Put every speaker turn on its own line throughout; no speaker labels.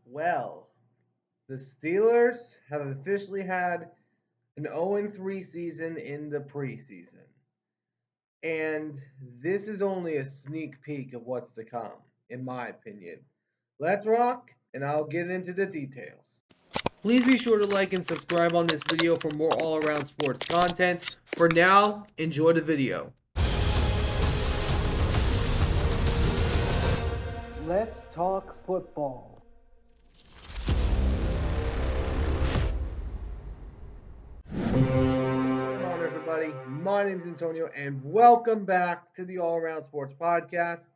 Well, the Steelers have officially had an 0-3 season in the preseason. And this is only a sneak peek of what's to come, in my opinion. Let's rock, and I'll get into the details. Please be sure to like and subscribe on this video for more all-around sports content. For now, enjoy the video. Let's talk football. Come on, everybody. My name is Antonio, and welcome back to the All Around Sports Podcast.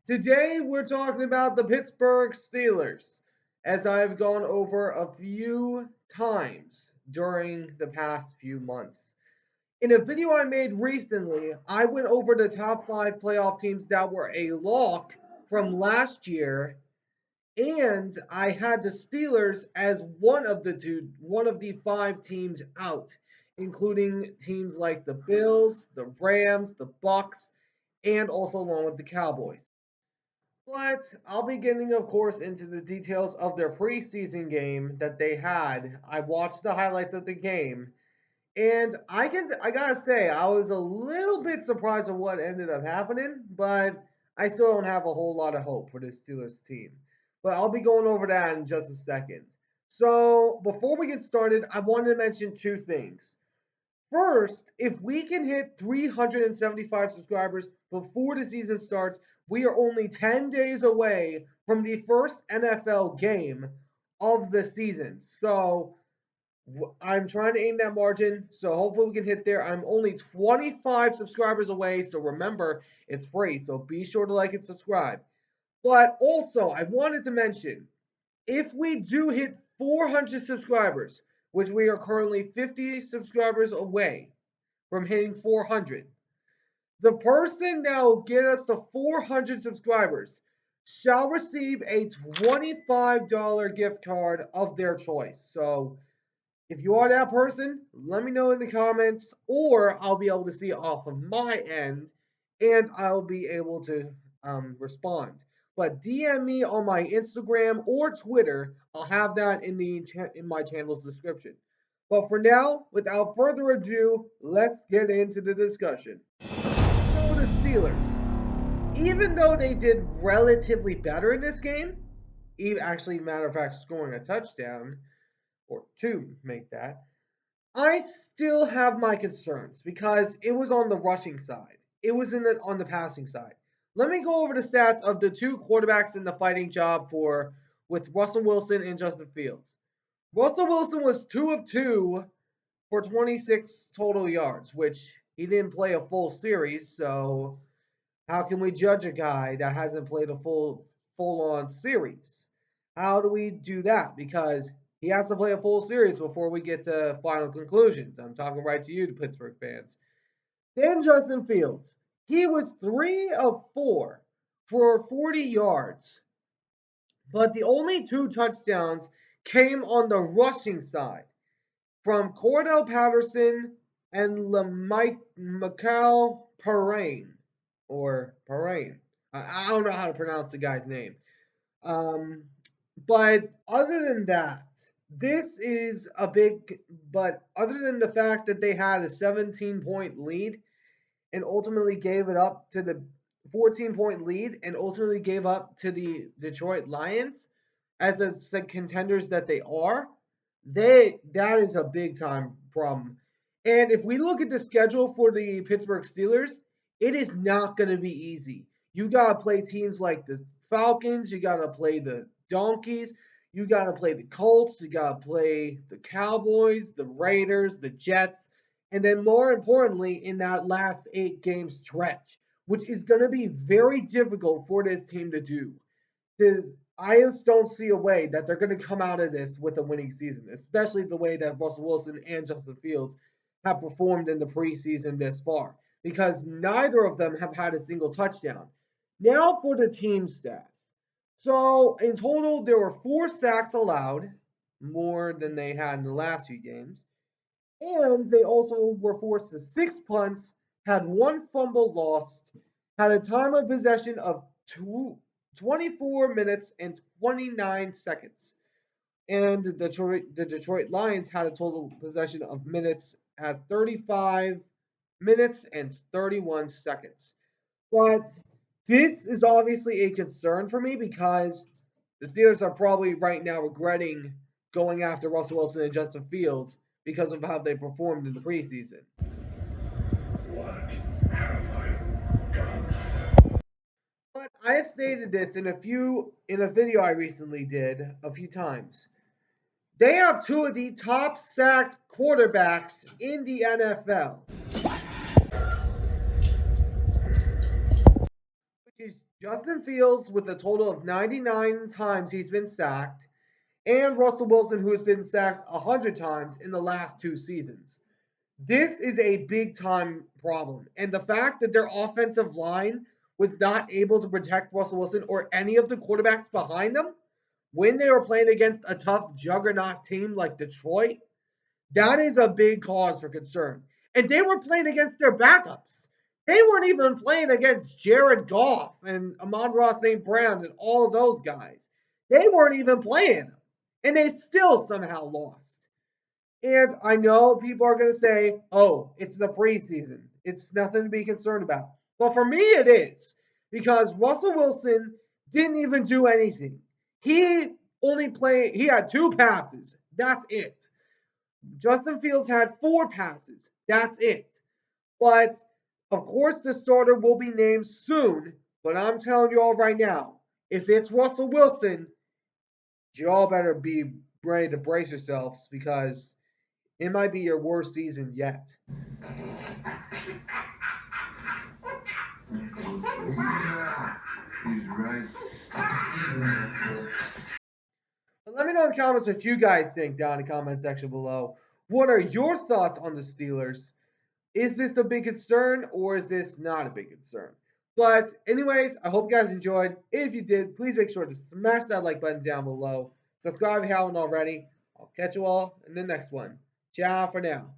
Today, we're talking about the Pittsburgh Steelers, as I've gone over a few times during the past few months. In a video I made recently, I went over the top 5 playoff teams that were a lock from last year, and I had the Steelers as one of the 5 teams out, including teams like the Bills, the Rams, the Bucks, and also along with the Cowboys. But I'll be getting, of course, into the details of their preseason game that they had. I watched the highlights of the game, and I gotta say, I was a little bit surprised at what ended up happening, but I still don't have a whole lot of hope for this Steelers team. But I'll be going over that in just a second. So before we get started, I wanted to mention 2 things. First, if we can hit 375 subscribers before the season starts, we are only 10 days away from the first NFL game of the season. So I'm trying to aim that margin, so hopefully we can hit there. I'm only 25 subscribers away, so remember, it's free, so be sure to like and subscribe. But also, I wanted to mention, if we do hit 400 subscribers, which we are currently 50 subscribers away from hitting 400, the person that will get us to 400 subscribers shall receive a $25 gift card of their choice. So if you are that person, let me know in the comments, or I'll be able to see it off of my end, and I'll be able to respond. But DM me on my Instagram or Twitter. I'll have that in my channel's description. But for now, without further ado, let's get into the discussion. So the Steelers, even though they did relatively better in this game, actually, matter of fact, scoring a touchdown or two make that, I still have my concerns because it was on the rushing side. It was on the passing side. Let me go over the stats of the 2 quarterbacks in the fighting job with Russell Wilson and Justin Fields. Russell Wilson was 2 of 2 for 26 total yards, which he didn't play a full series, so how can we judge a guy that hasn't played a full on series? How do we do that? Because he has to play a full series before we get to final conclusions. I'm talking right to you, the Pittsburgh fans. Then Justin Fields. He was 3 of 4 for 40 yards, but the only 2 touchdowns came on the rushing side from Cordell Patterson and Michael Perrine, or Perrine. I don't know how to pronounce the guy's name. Um, but other than that, this is a big. But other than the fact that they had a 17-point lead and ultimately gave it up to the 14-point lead and ultimately gave up to the Detroit Lions as the contenders that they are, that is a big time problem. And if we look at the schedule for the Pittsburgh Steelers, it is not going to be easy. You got to play teams like the Falcons, you got to play the Donkeys, you got to play the Colts, you got to play the Cowboys, the Raiders, the Jets, and then more importantly, in that last 8 game stretch, which is going to be very difficult for this team to do. Because I just don't see a way that they're going to come out of this with a winning season, especially the way that Russell Wilson and Justin Fields have performed in the preseason this far, because neither of them have had a single touchdown. Now for the team stats. So in total, there were 4 sacks allowed, more than they had in the last few games. And they also were forced to 6 punts, had 1 fumble lost, had a time of possession of 24 minutes and 29 seconds. And the Detroit Lions had a total possession of minutes at 35 minutes and 31 seconds. But this is obviously a concern for me because the Steelers are probably right now regretting going after Russell Wilson and Justin Fields because of how they performed in the preseason. But I have stated this in a video I recently did a few times. They have two of the top sacked quarterbacks in the NFL, which is Justin Fields with a total of 99 times he's been sacked, and Russell Wilson, who has been sacked 100 times in the last two seasons. This is a big time problem. And the fact that their offensive line was not able to protect Russell Wilson or any of the quarterbacks behind them when they were playing against a tough juggernaut team like Detroit, that is a big cause for concern. And they were playing against their backups. They weren't even playing against Jared Goff and Amon-Ra St. Brown and all of those guys. They weren't even playing them. And they still somehow lost. And I know people are going to say, oh, it's the preseason. It's nothing to be concerned about. But for me, it is. Because Russell Wilson didn't even do anything. He had two passes. That's it. Justin Fields had four passes. That's it. But of course, the starter will be named soon. But I'm telling you all right now, if it's Russell Wilson, you all better be ready to brace yourselves because it might be your worst season yet. Yeah, he's right. But let me know in the comments what you guys think down in the comment section below. What are your thoughts on the Steelers? Is this a big concern or is this not a big concern? But anyways, I hope you guys enjoyed. If you did, please make sure to smash that like button down below. Subscribe if you haven't already. I'll catch you all in the next one. Ciao for now.